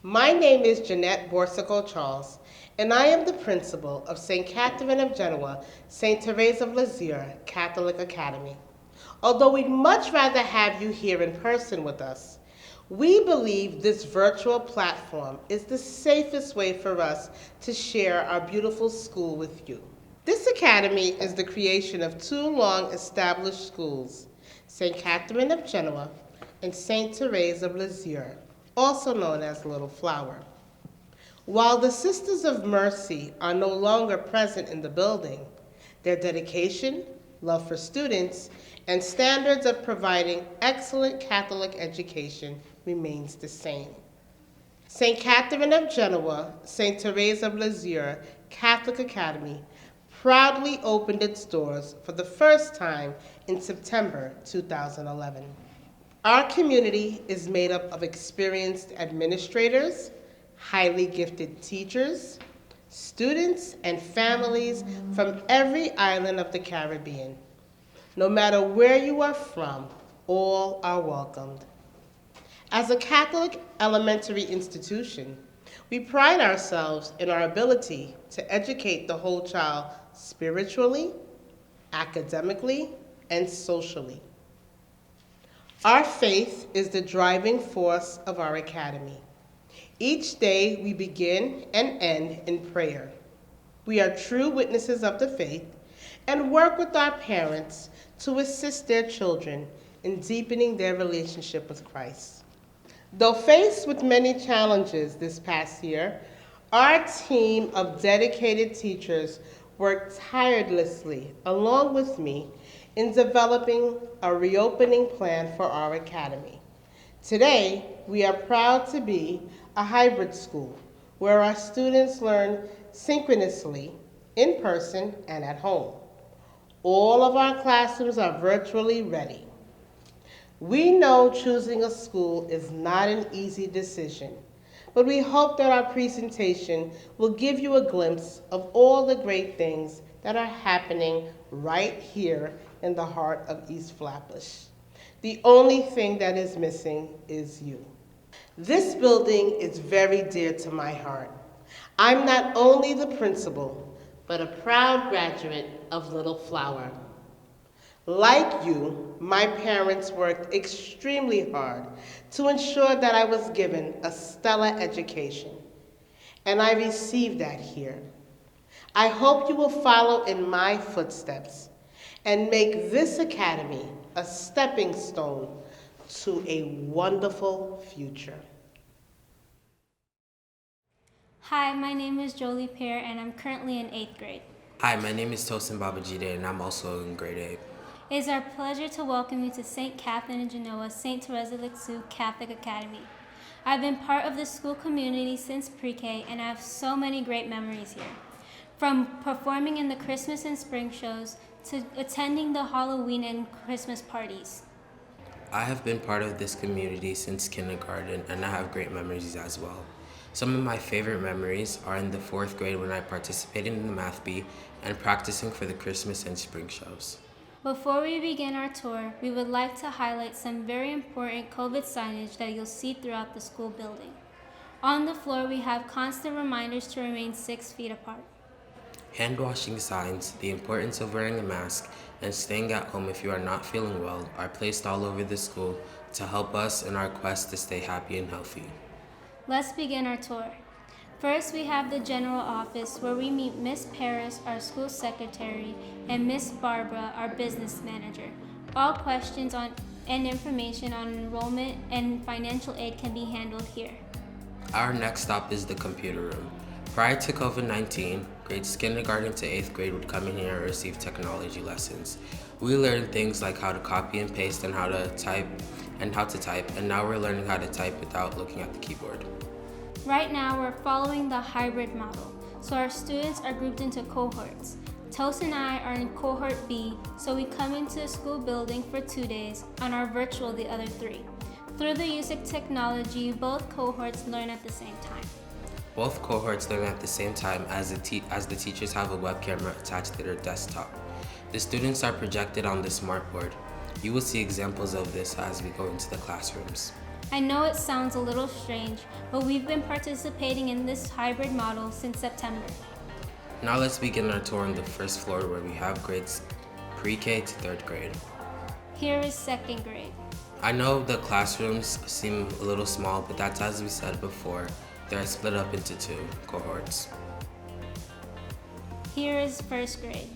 My name is Jeanette Borsico Charles, and I am the principal of St. Catherine of Genoa, St. Therese of Lisieux Catholic Academy. Although we'd much rather have you here in person with us, we believe this virtual platform is the safest way for us to share our beautiful school with you. This academy is the creation of two long-established schools, St. Catherine of Genoa and St. Therese of Lisieux, also known as Little Flower. While the Sisters of Mercy are no longer present in the building, their dedication, love for students, and standards of providing excellent Catholic education remains the same. St. Catherine of Genoa, St. Therese of Lisieux Catholic Academy proudly opened its doors for the first time in September 2011. Our community is made up of experienced administrators, highly gifted teachers, students, and families from every island of the Caribbean. No matter where you are from, all are welcomed. As a Catholic elementary institution, we pride ourselves in our ability to educate the whole child spiritually, academically, and socially. Our faith is the driving force of our academy. Each day we begin and end in prayer. We are true witnesses of the faith and work with our parents to assist their children in deepening their relationship with Christ. Though faced with many challenges this past year, our team of dedicated teachers worked tirelessly, along with me, in developing a reopening plan for our academy. Today, we are proud to be a hybrid school where our students learn synchronously, in person and at home. All of our classrooms are virtually ready. We know choosing a school is not an easy decision, but we hope that our presentation will give you a glimpse of all the great things that are happening right here in the heart of East Flatbush. The only thing that is missing is you. This building is very dear to my heart. I'm not only the principal, but a proud graduate of Little Flower. Like you, my parents worked extremely hard to ensure that I was given a stellar education, and I received that here. I hope you will follow in my footsteps and make this academy a stepping stone to a wonderful future. Hi, my name is Jolie Pear, and I'm currently in 8th grade. Hi, my name is Tosin Babajide, and I'm also in grade 8. It is our pleasure to welcome you to St. Catherine of Genoa, St. Therese of Lisieux Catholic Academy. I've been part of the school community since pre-K, and I have so many great memories here. From performing in the Christmas and spring shows to attending the Halloween and Christmas parties. I have been part of this community since kindergarten, and I have great memories as well. Some of my favorite memories are in the 4th grade when I participated in the Math Bee and practicing for the Christmas and spring shows. Before we begin our tour, we would like to highlight some very important COVID signage that you'll see throughout the school building. On the floor, we have constant reminders to remain 6 feet apart. Hand washing signs, the importance of wearing a mask, and staying at home if you are not feeling well are placed all over the school to help us in our quest to stay happy and healthy. Let's begin our tour. First, we have the general office where we meet Miss Paris, our school secretary, and Miss Barbara, our business manager. All questions on and information on enrollment and financial aid can be handled here. Our next stop is the computer room. Prior to COVID-19, grades kindergarten to 8th grade would come in here and receive technology lessons. We learned things like how to copy and paste and how to type, and now we're learning how to type without looking at the keyboard. Right now, we're following the hybrid model, so our students are grouped into cohorts. Toast and I are in cohort B, so we come into the school building for 2 days and are virtual the other 3. Through the use of technology, both cohorts learn at the same time. Both cohorts learn at the same time as the teachers have a web camera attached to their desktop. The students are projected on the smartboard. You will see examples of this as we go into the classrooms. I know it sounds a little strange, but we've been participating in this hybrid model since September. Now let's begin our tour on the first floor where we have grades pre-K to 3rd grade. Here is 2nd grade. I know the classrooms seem a little small, but that's as we said before, they're split up into 2 cohorts. Here is 1st grade.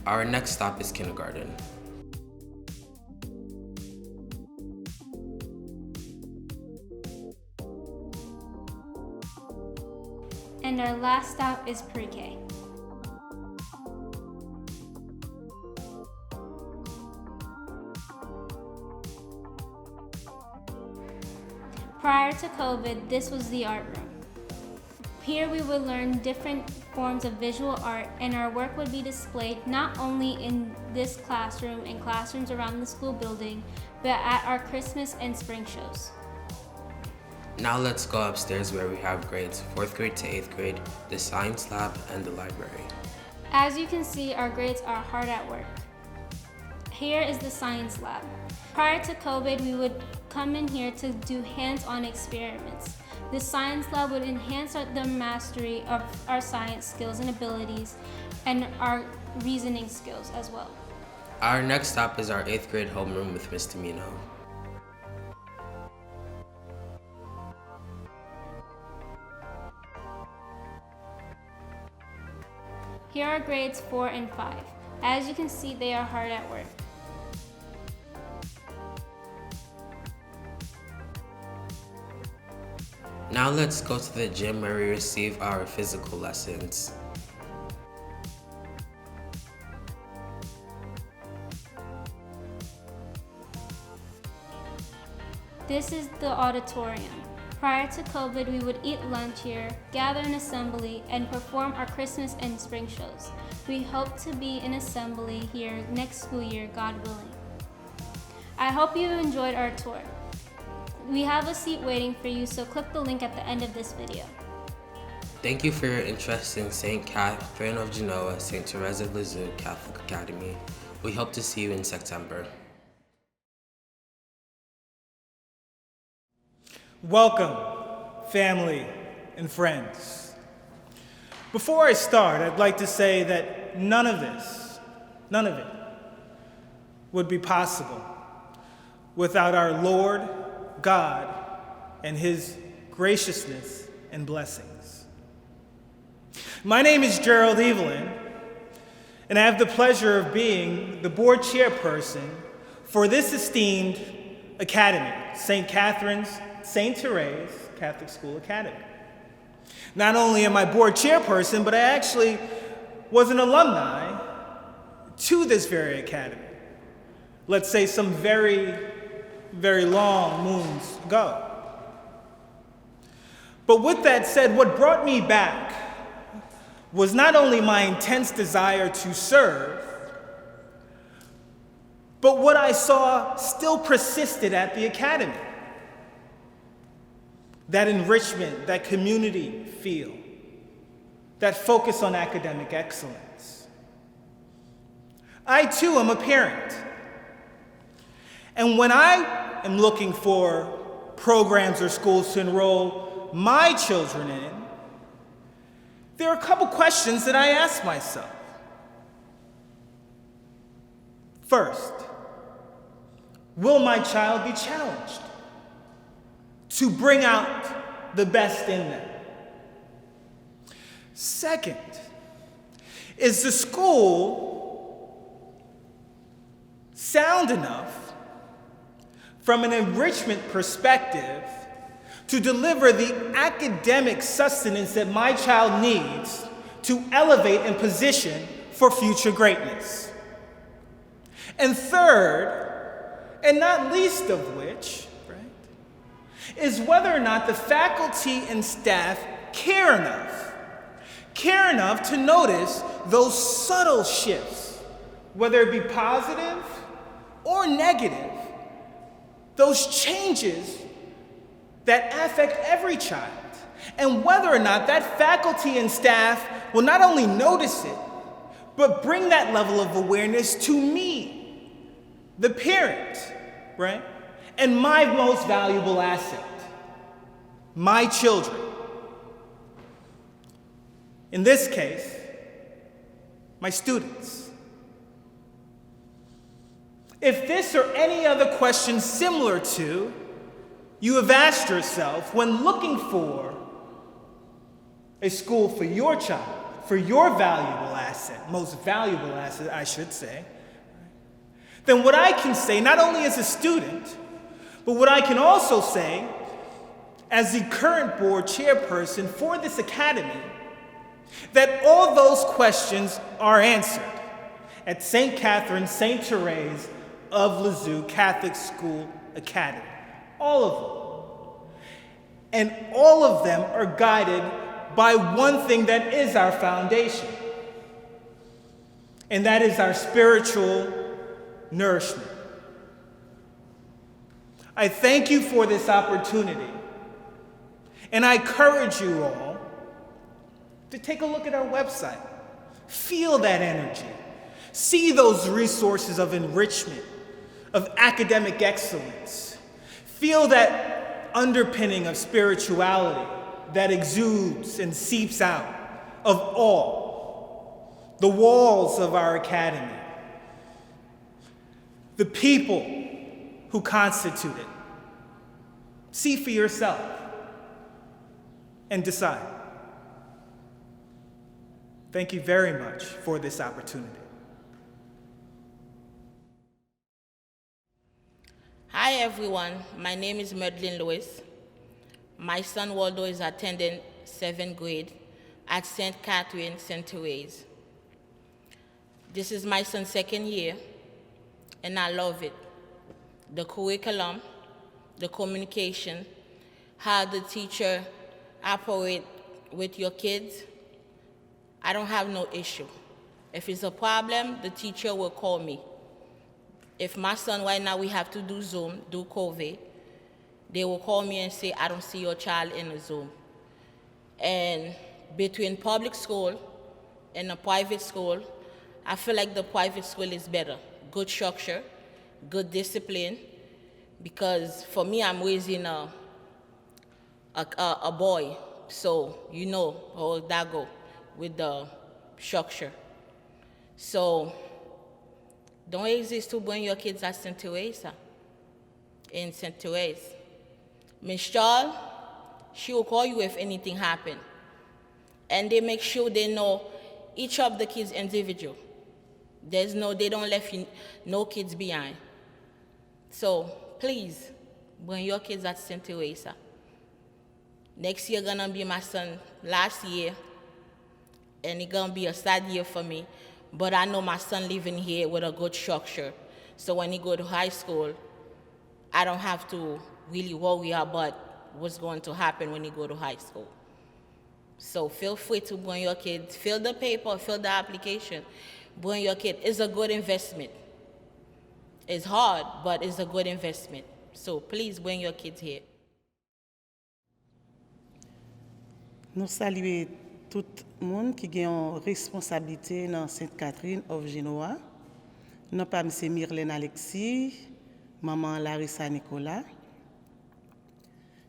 Our next stop is kindergarten. And our last stop is pre-K. Prior to COVID, this was the art room. Here we would learn different forms of visual art, and our work would be displayed not only in this classroom and classrooms around the school building, but at our Christmas and spring shows. Now let's go upstairs where we have grades 4th grade to 8th grade, the science lab, and the library. As you can see, our grades are hard at work. Here is the science lab. Prior to COVID, we would come in here to do hands-on experiments. The science lab would enhance the mastery of our science skills and abilities and our reasoning skills as well. Our next stop is our 8th grade homeroom with Ms. Tamino. Here are grades 4 and 5. As you can see, they are hard at work. Now let's go to the gym where we receive our physical lessons. This is the auditorium. Prior to COVID, we would eat lunch here, gather in assembly, and perform our Christmas and spring shows. We hope to be in assembly here next school year, God willing. I hope you enjoyed our tour. We have a seat waiting for you, so click the link at the end of this video. Thank you for your interest in St. Catherine of Genoa, St. Therese of Lisieux Catholic Academy. We hope to see you in September. Welcome, family and friends. Before I start, I'd like to say that none of it, would be possible without our Lord God and His graciousness and blessings. My name is Gerald Evelyn, and I have the pleasure of being the board chairperson for this esteemed academy, St. Catherine's St. Therese Catholic School Academy. Not only am I board chairperson, but I actually was an alumni to this very academy. Let's say some very, very long moons ago. But with that said, what brought me back was not only my intense desire to serve, but what I saw still persisted at the academy. That enrichment, that community feel, that focus on academic excellence. I too am a parent. And when I am looking for programs or schools to enroll my children in, there are a couple questions that I ask myself. First, will my child be challenged to bring out the best in them? Second, is the school sound enough from an enrichment perspective to deliver the academic sustenance that my child needs to elevate and position for future greatness? And third, and not least of which, is whether or not the faculty and staff care enough to notice those subtle shifts, whether it be positive or negative, those changes that affect every child and whether or not that faculty and staff will not only notice it, but bring that level of awareness to me, the parent, right? And my most valuable asset, my children. In this case, my students. If this or any other question similar to you have asked yourself when looking for a school for your child, for your valuable asset, most valuable asset, I should say, then what I can say, not only as a student, but what I can also say as the current board chairperson for this academy, that all those questions are answered at St. Catherine, St. Therese of Lisieux Catholic School Academy. All of them. And all of them are guided by one thing that is our foundation, and that is our spiritual nourishment. I thank you for this opportunity, and I encourage you all to take a look at our website. Feel that energy. See those resources of enrichment, of academic excellence. Feel that underpinning of spirituality that exudes and seeps out of all the walls of our academy, the people who constitute it. See for yourself and decide. Thank you very much for this opportunity. Hi everyone, my name is Madeline Lewis. My son Waldo is attending 7th grade at St. Catherine, St. Therese. This is my son's second year, and I love it. The curriculum, the communication, how the teacher operate with your kids, I don't have no issue. If it's a problem, the teacher will call me. If my son right now we have to do Zoom, do COVID, they will call me and say, I don't see your child in a Zoom. And between public school and a private school, I feel like the private school is better. Good structure, good discipline, because for me, I'm raising a boy, so you know how that go with the structure. So don't hesitate to bring your kids at St. Teresa, in St. Therese. Miss Charles, she will call you if anything happen. And they make sure they know each of the kids individual. They don't left no kids behind. So please, bring your kids at St. Teresa. Next year gonna be my son's last year, and it's gonna be a sad year for me. But I know my son living here with a good structure. So when he go to high school, I don't have to really worry about what's going to happen when he go to high school. So feel free to bring your kids, fill the paper, fill the application, bring your kid. It's a good investment. It's hard, but it's a good investment. So please bring your kids here. Nous saluons tout le monde qui a une responsabilité dans St. Catherine of Genoa. Nous pas M. Myrlène Alexis, maman Larissa Nicolas.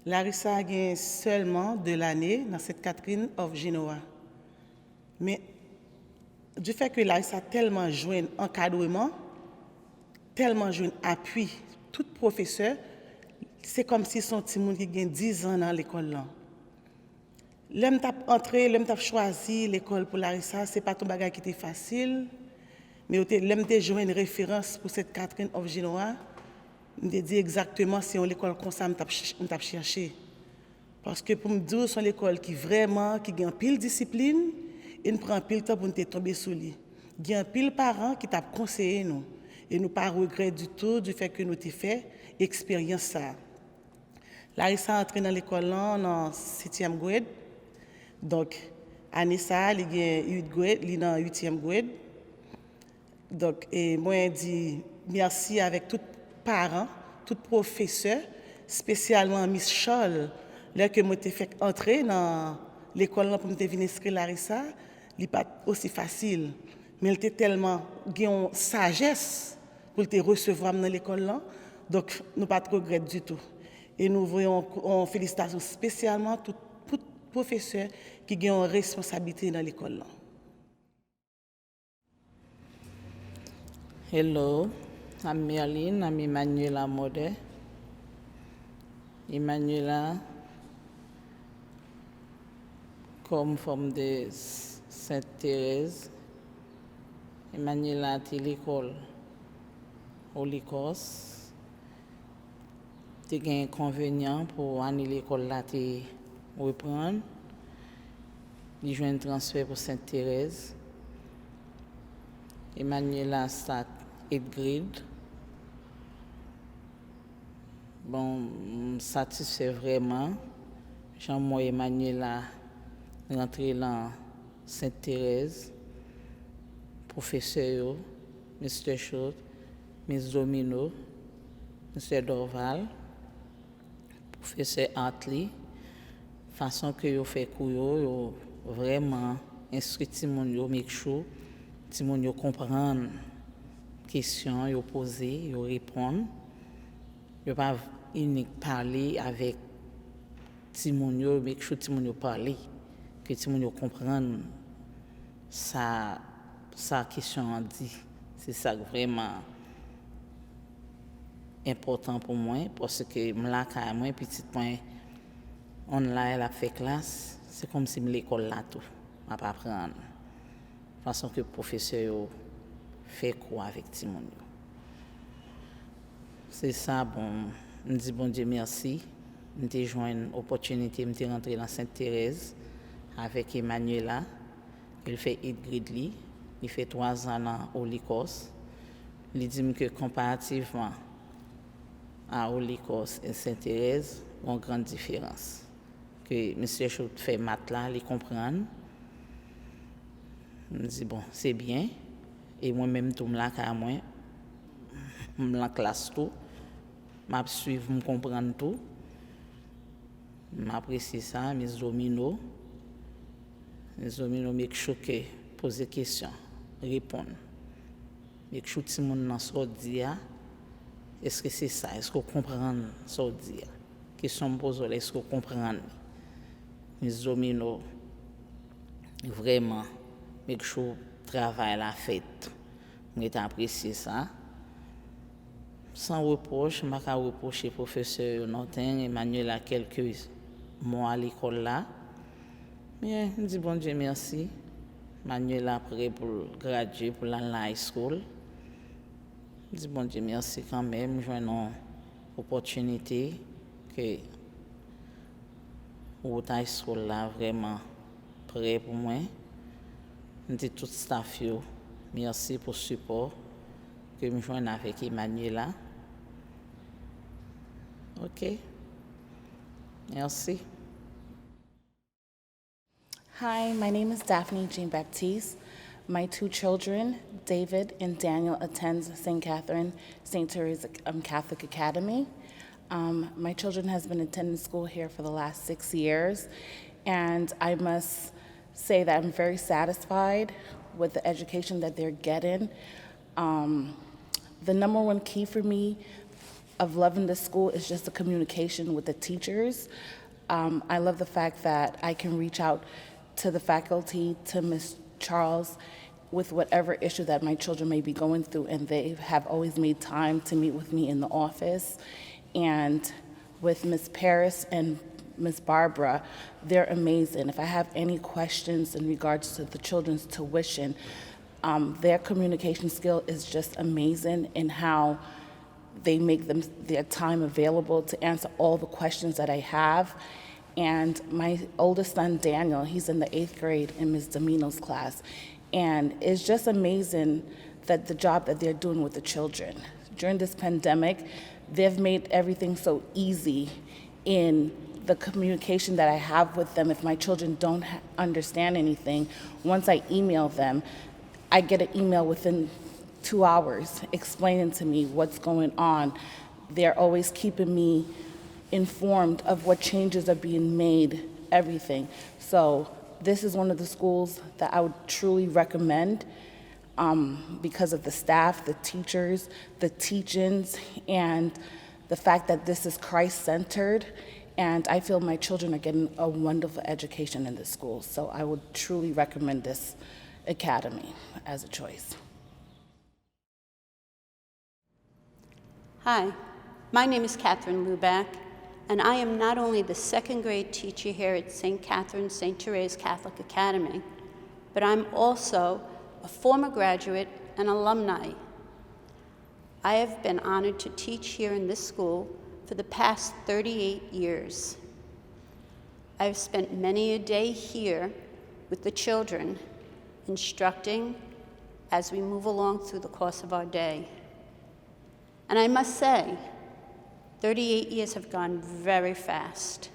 Larissa a seulement 2 années dans St. Catherine of Genoa. Mais du fait que Larissa a tellement joué un encadrement, tellement joué un appui, tout professeur, c'est comme si son petit monde qui a 10 ans dans l'école là. L'homme t'a entré, l'homme t'a choisi l'école pour Larissa, c'est pas ton bagage qui était facile, mais l'homme t'a joué une référence pour cette Catherine of Genoa. Je me dis exactement si on l'école comme ça, on t'a cherché. Parce que pour me dire, c'est l'école qui vraiment, qui a pile discipline, et nous prend pile temps pour nous tomber sous lui. Il y a pile parents qui t'a conseillé nous, et nous pas regret du tout du fait que nous t'ai fait expérience ça. Larissa entré dans l'école là en 7e grade. Donc, Anissa, il y a 8 grade, il est dans 8e grade. Donc, et moi, je dis merci avec tous les parents, tous les professeurs, spécialement Miss Scholl, Là que moi t'ai fait entrer dans l'école là pour me venir inscrire Larissa, il pas aussi facile, mais il était tellement gain sagesse pour te recevoir dans l'école là, donc nous pas trop regret du tout. Et nous voyons en félicitations spécialement tout professeur qui ont une responsabilité dans l'école là. Hello, I'm Merlin, I'm Emmanuela Mode. Emmanuela come from the Sainte Thérèse. Emmanuela à l'école Holy Cross. T'es un inconvénient pour aller l'école là te reprendre. Il joue un transfert pour Sainte Thérèse. Emmanuela start 8th grade. Bon, satisfait vraiment. Jean-moi Emmanuela rentré dans Sainte Thérèse. Professeur, Mr. Schultz, Miss Domino, Mr. Dorval, professeur Hartley. Façon que yo fait cours yo vraiment instruit Timon yo make sure Timon yo comprendre question yo poser, yo répondre. Yo pas unique parler avec Timon yo make sure Timon yo parler que Timon yo comprendre ça question dit. C'est ça vraiment important pour moi parce que moi petit point online a fait classe, c'est comme si l'école là tout m'a pas apprendre. Façon que professeur fait quoi avec Timon. C'est ça bon, me dit bon Dieu merci. M'ai joint une opportunité m'ai rentrer dans Sainte Thérèse avec Emmanuela. Il fait 8 grade il fait 3 ans à Holy Cross. Il dit que comparativement à Holy Cross et Sainte Thérèse, il y a une grande différence. Que M. Schultz fait maths là, il comprend. Je me dis bon, c'est bien. Et moi-même, tout là, car moi, je suis en classe tout. Je suis je comprends tout. J'apprécie ça, mes domino. Mes domino me choqué, poser des questions, répondre. Me choqué tout le monde dans ce dit. Est-ce que c'est ça? Est-ce que vous comprenez ce que je dis? Question me pose, est-ce que vous comprenez? Mes domino, vraiment, mes choses travail la fête. J'ai apprécié ça. Sans reproche, je ne vais pas reprocher au professeur Nortin, Emmanuel a quelques mois à l'école là. Mais je dis bon Dieu merci. Emmanuel a prêt pour graduer pour la high school. Je dis bon Dieu merci quand même, j'ai une opportunité que la high school là vraiment prêt pour moi. Je dis tout staff yo, merci pour le support que je joins avec Emmanuela. OK. Merci. Hi, my name is Daphne Jean Baptiste. My 2 children, David and Daniel, attend St. Catherine, St. Teresa Catholic Academy. My children has been attending school here for the last 6 years, and I must say that I'm very satisfied with the education that they're getting. The number one key for me of loving the school is just the communication with the teachers. I love the fact that I can reach out to the faculty, to Ms. Charles, with whatever issue that my children may be going through, and they have always made time to meet with me in the office. And with Ms. Paris and Ms. Barbara, they're amazing. If I have any questions in regards to the children's tuition, their communication skill is just amazing in how they make their time available to answer all the questions that I have. And my oldest son, Daniel, he's in the 8th grade in Ms. Domino's class. And it's just amazing that the job that they're doing with the children. During this pandemic, they've made everything so easy in the communication that I have with them. If my children don't understand anything, once I email them, I get an email within 2 hours explaining to me what's going on. They're always keeping me informed of what changes are being made, everything. So this is one of the schools that I would truly recommend because of the staff, the teachers, the teach-ins, and the fact that this is Christ-centered. And I feel my children are getting a wonderful education in this school. So I would truly recommend this academy as a choice. Hi, my name is Catherine Luback, and I am not only the second grade teacher here at St. Catherine St. Therese Catholic Academy, but I'm also a former graduate and alumni. I have been honored to teach here in this school for the past 38 years. I've spent many a day here with the children, instructing as we move along through the course of our day. And I must say, 38 years have gone very fast,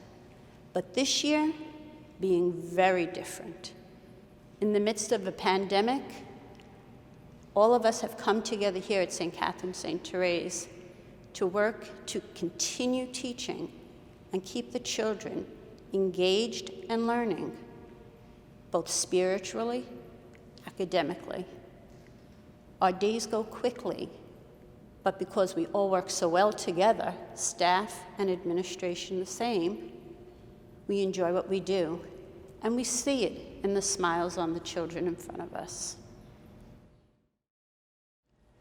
but this year being very different. In the midst of a pandemic, all of us have come together here at St. Catherine St. Therese to work to continue teaching and keep the children engaged and learning, both spiritually, academically. Our days go quickly, but because we all work so well together, staff and administration the same, we enjoy what we do, and we see it in the smiles on the children in front of us.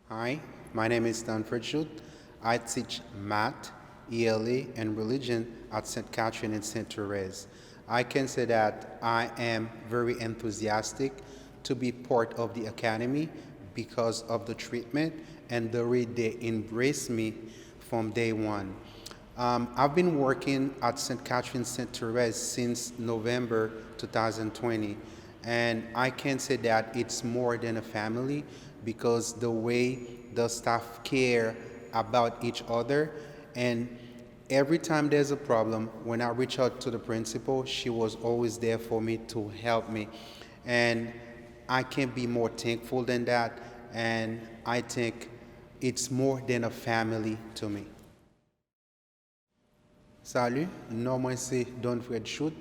Hi, my name is Stanford Schut. I teach math, ELA, and religion at St. Catherine and St. Therese. I can say that I am very enthusiastic to be part of the academy because of the treatment and the way they embrace me from day one. I've been working at St. Catherine St. Therese since November 2020, and I can say that it's more than a family because the way the staff care about each other, and every time there's a problem, when I reach out to the principal, she was always there for me to help me. And I can't be more thankful than that, and I think it's more than a family to me. Salut, nom moi c'est Donfred Schut.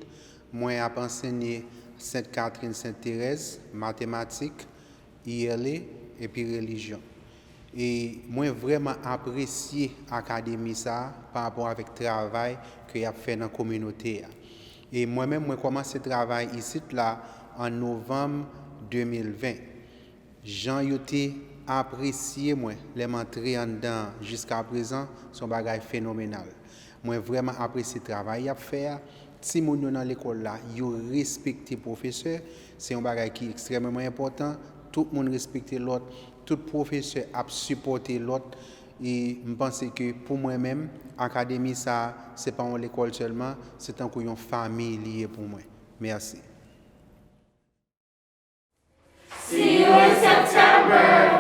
Moi ap enseigné St. Catherine St. Therese, mathématiques, ILE et puis religion. Et moi vraiment apprécié l'académie ça par rapport avec le travail que y a fait dans la communauté. Et moi-même, moi commencé à travailler ici là en novembre 2020. Jean yoté apprécié moi les m'entrer en dedans jusqu'à présent son bagage phénoménal. Moi vraiment apprécié le travail y a fait. Si moun yo dans l'école là, yo respecter professeur, c'est un bagage qui est extrêmement important. Tout le monde respecte l'autre, tout professeur a supporté l'autre. Et je pense que pour moi-même, l'académie, ça, ce n'est pas l'école seulement, c'est encore une famille liée pour moi. Merci. See you in September.